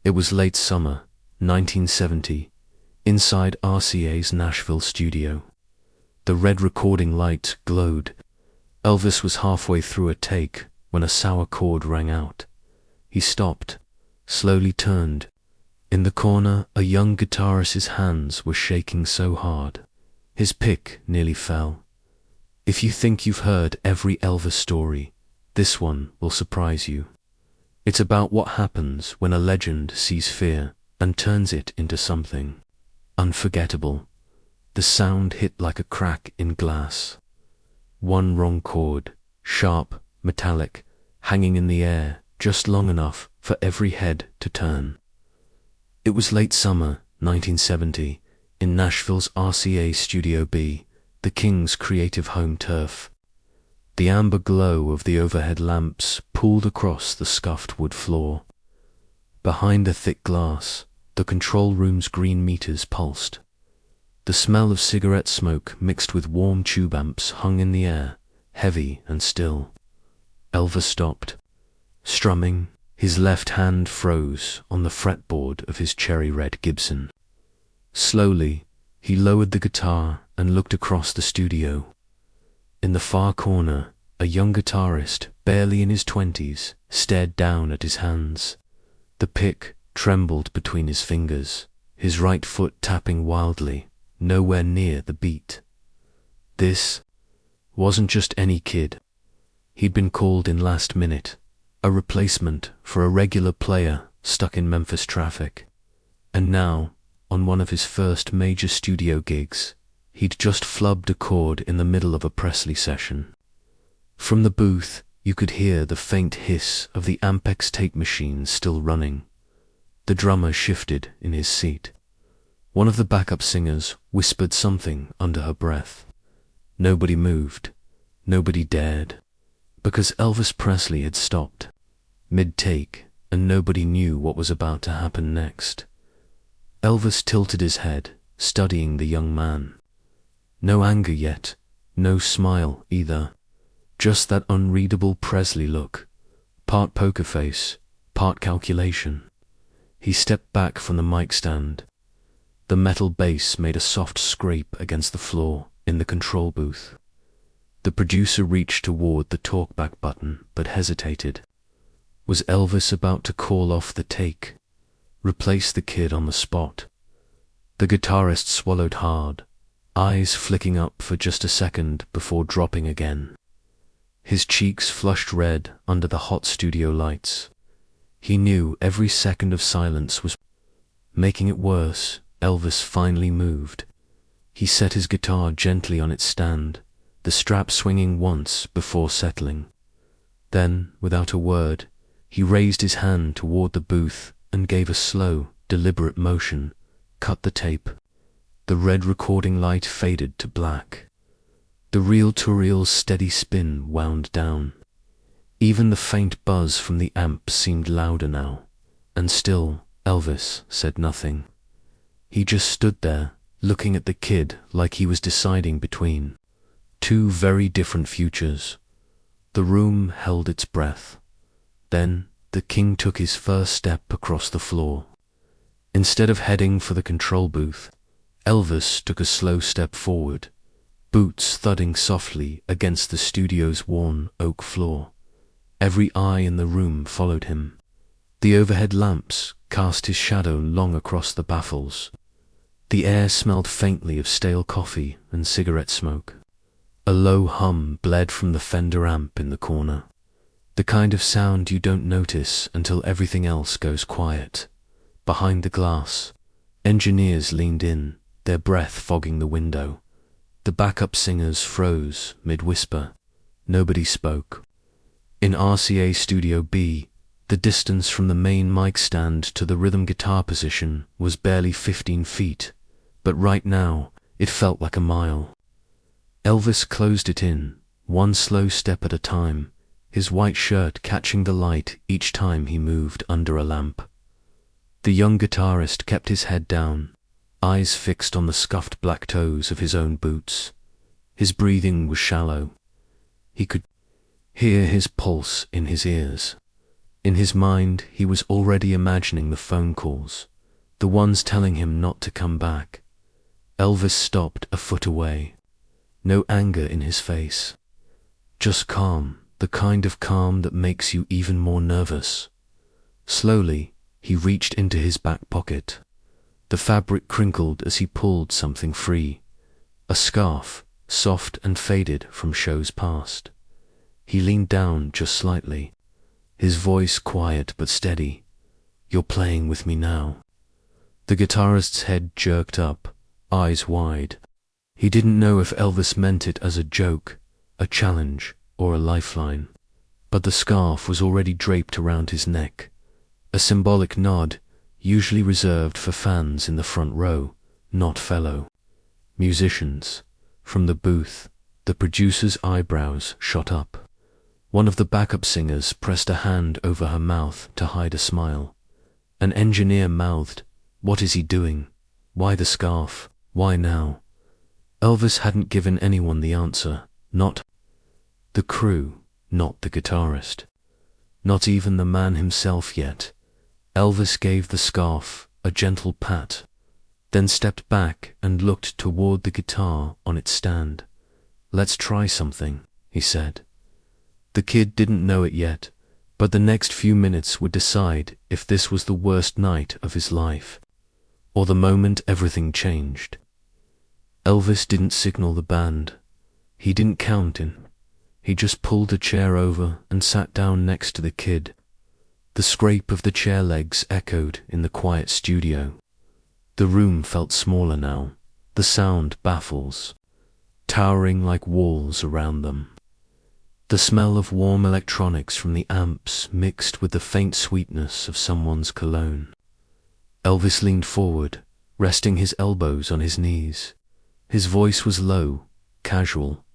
It was late summer, 1970, inside RCA's Nashville studio. The red recording light glowed. Elvis was halfway through a take when a sour chord rang out. He stopped, slowly turned. In the corner, a young guitarist's hands were shaking so hard. His pick nearly fell. If you think you've heard every Elvis story, this one will surprise you. It's about what happens when a legend sees fear and turns it into something unforgettable. The sound hit like a crack in glass. One wrong chord, sharp, metallic, hanging in the air just long enough for every head to turn. It was late summer, 1970, in Nashville's RCA Studio B, the King's creative home turf. The amber glow of the overhead lamps pooled across the scuffed wood floor. Behind the thick glass, the control room's green meters pulsed. The smell of cigarette smoke mixed with warm tube amps hung in the air, heavy and still. Elvis stopped, strumming. His left hand froze on the fretboard of his cherry-red Gibson. Slowly, he lowered the guitar and looked across the studio. In the far corner, a young guitarist, barely in his 20s, stared down at his hands. The pick trembled between his fingers, his right foot tapping wildly, nowhere near the beat. This wasn't just any kid. He'd been called in last minute, a replacement for a regular player stuck in Memphis traffic. And now, on one of his first major studio gigs, he'd just flubbed a chord in the middle of a Presley session. From the booth, you could hear the faint hiss of the Ampex tape machine still running. The drummer shifted in his seat. One of the backup singers whispered something under her breath. Nobody moved. Nobody dared. Because Elvis Presley had stopped, mid-take, and nobody knew what was about to happen next. Elvis tilted his head, studying the young man. No anger yet, no smile either. Just that unreadable Presley look, part poker face, part calculation. He stepped back from the mic stand. The metal bass made a soft scrape against the floor in the control booth. The producer reached toward the talkback button, but hesitated. Was Elvis about to call off the take, replace the kid on the spot? The guitarist swallowed hard, eyes flicking up for just a second before dropping again. His cheeks flushed red under the hot studio lights. He knew every second of silence was making it worse. Elvis finally moved. He set his guitar gently on its stand, the strap swinging once before settling. Then, without a word, he raised his hand toward the booth and gave a slow, deliberate motion, cut the tape. The red recording light faded to black. The reel-to-reel's steady spin wound down. Even the faint buzz from the amp seemed louder now, and still Elvis said nothing. He just stood there, looking at the kid like he was deciding between two very different futures. The room held its breath. Then the king took his first step across the floor. Instead of heading for the control booth, Elvis took a slow step forward, boots thudding softly against the studio's worn oak floor. Every eye in the room followed him. The overhead lamps cast his shadow long across the baffles. The air smelled faintly of stale coffee and cigarette smoke. A low hum bled from the Fender amp in the corner, the kind of sound you don't notice until everything else goes quiet. Behind the glass, engineers leaned in, their breath fogging the window. The backup singers froze mid-whisper. Nobody spoke. In RCA Studio B, the distance from the main mic stand to the rhythm guitar position was barely 15 feet, but right now it felt like a mile. Elvis closed it in, one slow step at a time, his white shirt catching the light each time he moved under a lamp. The young guitarist kept his head down, eyes fixed on the scuffed black toes of his own boots. His breathing was shallow. He could hear his pulse in his ears. In his mind, he was already imagining the phone calls, the ones telling him not to come back. Elvis stopped a foot away. No anger in his face. Just calm, the kind of calm that makes you even more nervous. Slowly, he reached into his back pocket. The fabric crinkled as he pulled something free. A scarf, soft and faded from shows past. He leaned down just slightly, his voice quiet but steady. "You're playing with me now." The guitarist's head jerked up, eyes wide. He didn't know if Elvis meant it as a joke, a challenge, or a lifeline. But the scarf was already draped around his neck, a symbolic nod usually reserved for fans in the front row, not fellow musicians. From the booth, the producer's eyebrows shot up. One of the backup singers pressed a hand over her mouth to hide a smile. An engineer mouthed, "What is he doing? Why the scarf? Why now?" Elvis hadn't given anyone the answer, not the crew, not the guitarist, not even the man himself yet. Elvis gave the scarf a gentle pat, then stepped back and looked toward the guitar on its stand. "Let's try something," he said. The kid didn't know it yet, but the next few minutes would decide if this was the worst night of his life, or the moment everything changed. Elvis didn't signal the band. He didn't count in. He just pulled a chair over and sat down next to the kid. The scrape of the chair legs echoed in the quiet studio. The room felt smaller now, the sound baffles, towering like walls around them. The smell of warm electronics from the amps mixed with the faint sweetness of someone's cologne. Elvis leaned forward, resting his elbows on his knees. His voice was low, casual.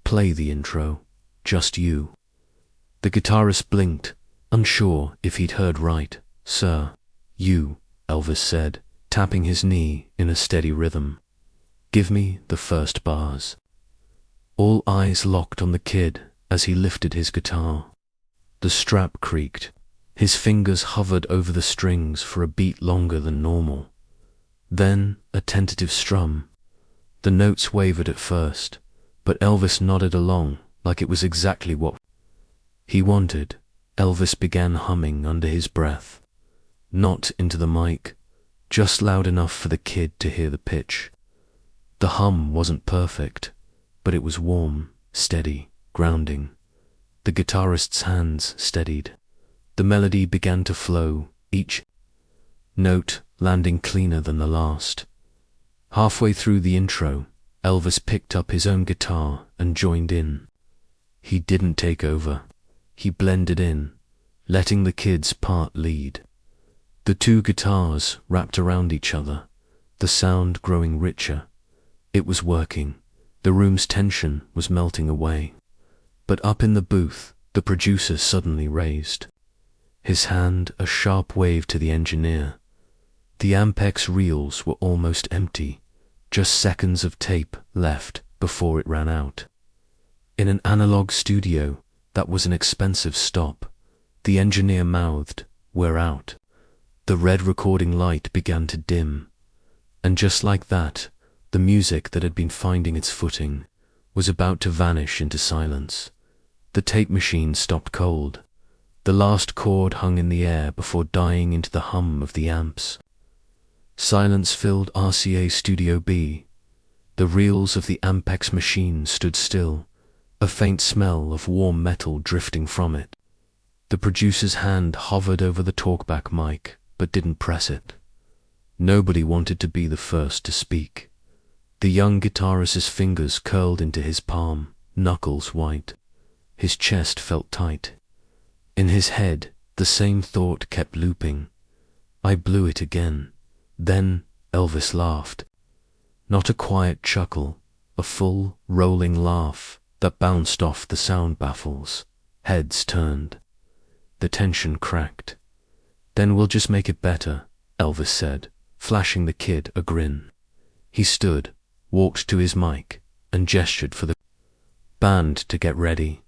"Play the intro, just you." The guitarist blinked, unsure if he'd heard right. "Sir, you," Elvis said, tapping his knee in a steady rhythm. "Give me the first bars." All eyes locked on the kid as he lifted his guitar. The strap creaked. His fingers hovered over the strings for a beat longer than normal. Then a tentative strum. The notes wavered at first, but Elvis nodded along like it was exactly what he wanted. Elvis began humming under his breath. Not into the mic, just loud enough for the kid to hear the pitch. The hum wasn't perfect, but it was warm, steady, grounding. The guitarist's hands steadied. The melody began to flow, each note landing cleaner than the last. Halfway through the intro, Elvis picked up his own guitar and joined in. He didn't take over. He blended in, letting the kid's part lead. The two guitars wrapped around each other, the sound growing richer. It was working. The room's tension was melting away. But up in the booth, the producer suddenly raised his hand a sharp wave to the engineer. The Ampex reels were almost empty, just seconds of tape left before it ran out. In an analog studio, that was an expensive stop. The engineer mouthed, "We're out." The red recording light began to dim. And just like that, the music that had been finding its footing was about to vanish into silence. The tape machine stopped cold. The last chord hung in the air before dying into the hum of the amps. Silence filled RCA Studio B. The reels of the Ampex machine stood still, a faint smell of warm metal drifting from it. The producer's hand hovered over the talkback mic, but didn't press it. Nobody wanted to be the first to speak. The young guitarist's fingers curled into his palm, knuckles white. His chest felt tight. In his head, the same thought kept looping. I blew it again. Then Elvis laughed. Not a quiet chuckle, a full, rolling laugh that bounced off the sound baffles. Heads turned. The tension cracked. "Then we'll just make it better," Elvis said, flashing the kid a grin. He stood, walked to his mic, and gestured for the band to get ready.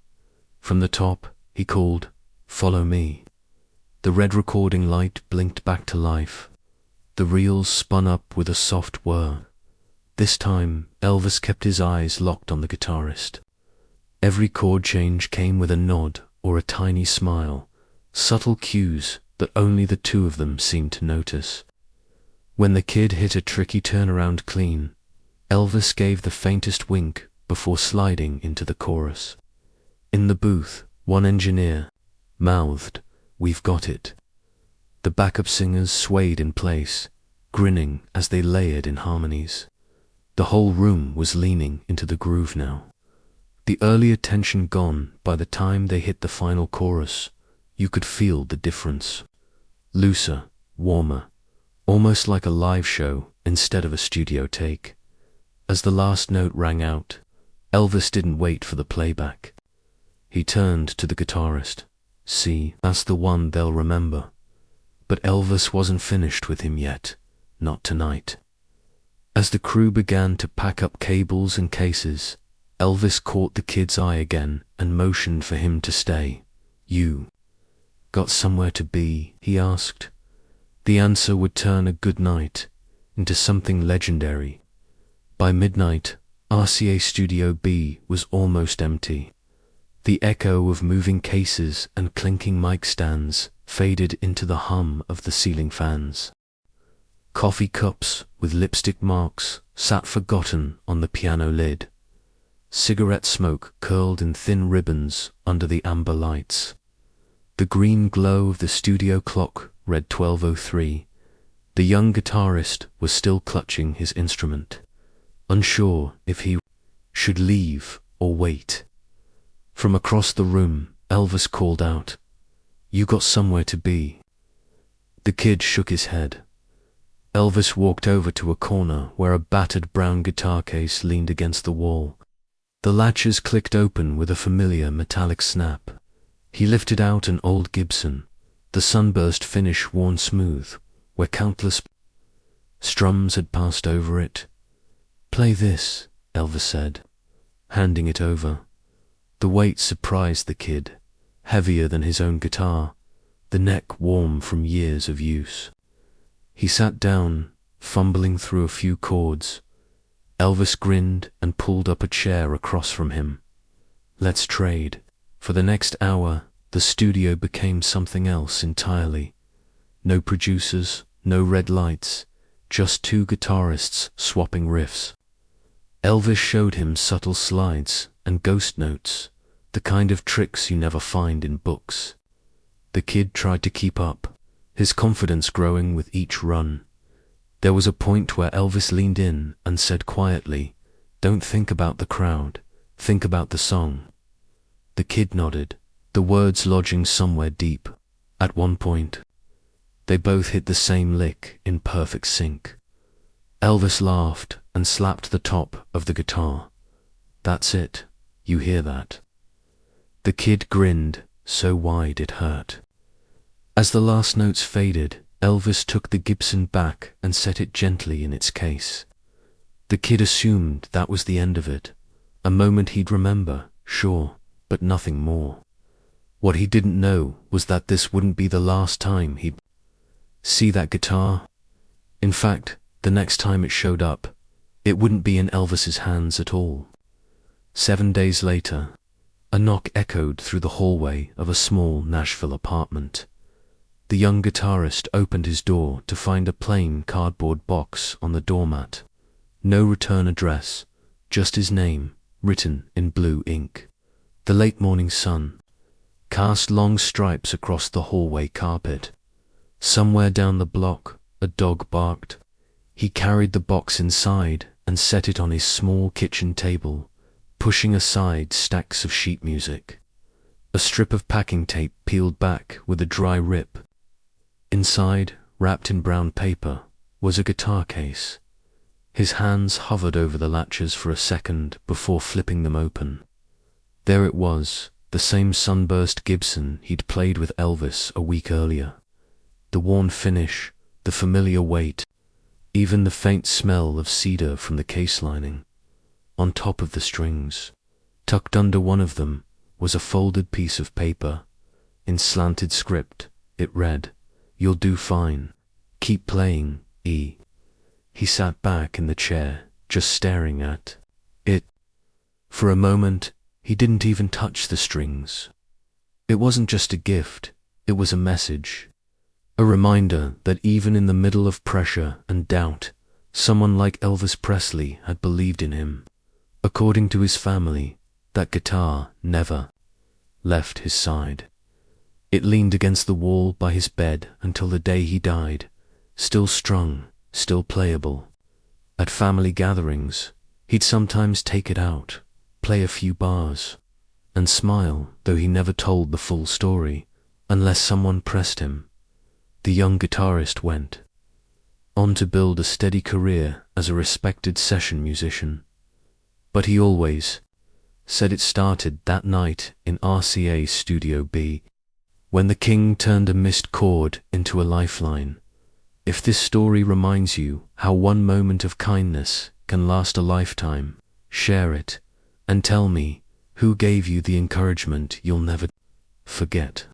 From the top, he called, "Follow me." The red recording light blinked back to life. The reels spun up with a soft whir. This time, Elvis kept his eyes locked on the guitarist. Every chord change came with a nod or a tiny smile, subtle cues that only the two of them seemed to notice. When the kid hit a tricky turnaround clean, Elvis gave the faintest wink before sliding into the chorus. In the booth, one engineer mouthed, "We've got it." The backup singers swayed in place, grinning as they layered in harmonies. The whole room was leaning into the groove now. The earlier tension gone by the time they hit the final chorus, you could feel the difference. Looser, warmer, almost like a live show instead of a studio take. As the last note rang out, Elvis didn't wait for the playback. He turned to the guitarist. "See, that's the one they'll remember." But Elvis wasn't finished with him yet, not tonight. As the crew began to pack up cables and cases, Elvis caught the kid's eye again and motioned for him to stay. "You got somewhere to be?" he asked. The answer would turn a good night into something legendary. By midnight, RCA Studio B was almost empty. The echo of moving cases and clinking mic stands faded into the hum of the ceiling fans. Coffee cups with lipstick marks sat forgotten on the piano lid. Cigarette smoke curled in thin ribbons under the amber lights. The green glow of the studio clock read 12:03. The young guitarist was still clutching his instrument, unsure if he should leave or wait. From across the room, Elvis called out, "You got somewhere to be." The kid shook his head. Elvis walked over to a corner where a battered brown guitar case leaned against the wall. The latches clicked open with a familiar metallic snap. He lifted out an old Gibson, the sunburst finish worn smooth, where countless strums had passed over it. "Play this," Elvis said, handing it over. The weight surprised the kid, heavier than his own guitar, the neck warm from years of use. He sat down, fumbling through a few chords. Elvis grinned and pulled up a chair across from him. "Let's trade." For the next hour, the studio became something else entirely. No producers, no red lights, just two guitarists swapping riffs. Elvis showed him subtle slides and ghost notes, the kind of tricks you never find in books. The kid tried to keep up, his confidence growing with each run. There was a point where Elvis leaned in and said quietly, "Don't think about the crowd, think about the song." The kid nodded, the words lodging somewhere deep. At one point, they both hit the same lick in perfect sync. Elvis laughed and slapped the top of the guitar. "That's it, you hear that?" The kid grinned, so wide it hurt. As the last notes faded, Elvis took the Gibson back and set it gently in its case. The kid assumed that was the end of it, a moment he'd remember, sure, but nothing more. What he didn't know was that this wouldn't be the last time he'd see that guitar. In fact, the next time it showed up, it wouldn't be in Elvis's hands at all. 7 days later, a knock echoed through the hallway of a small Nashville apartment. The young guitarist opened his door to find a plain cardboard box on the doormat. No return address, just his name, written in blue ink. The late morning sun cast long stripes across the hallway carpet. Somewhere down the block, a dog barked. He carried the box inside and set it on his small kitchen table, pushing aside stacks of sheet music. A strip of packing tape peeled back with a dry rip. Inside, wrapped in brown paper, was a guitar case. His hands hovered over the latches for a second before flipping them open. There it was, the same sunburst Gibson he'd played with Elvis a week earlier. The worn finish, the familiar weight, even the faint smell of cedar from the case lining. On top of the strings, tucked under one of them, was a folded piece of paper, in slanted script, it read. You'll do fine. Keep playing, E. He sat back in the chair, just staring at it. For a moment, he didn't even touch the strings. It wasn't just a gift, it was a message. A reminder that even in the middle of pressure and doubt, someone like Elvis Presley had believed in him. According to his family, that guitar never left his side. It leaned against the wall by his bed until the day he died, still strung, still playable. At family gatherings, he'd sometimes take it out, play a few bars, and smile, though he never told the full story, unless someone pressed him. The young guitarist went on to build a steady career as a respected session musician. But he always said it started that night in RCA's Studio B, when the king turned a missed chord into a lifeline. If this story reminds you how one moment of kindness can last a lifetime, share it, and tell me who gave you the encouragement you'll never forget.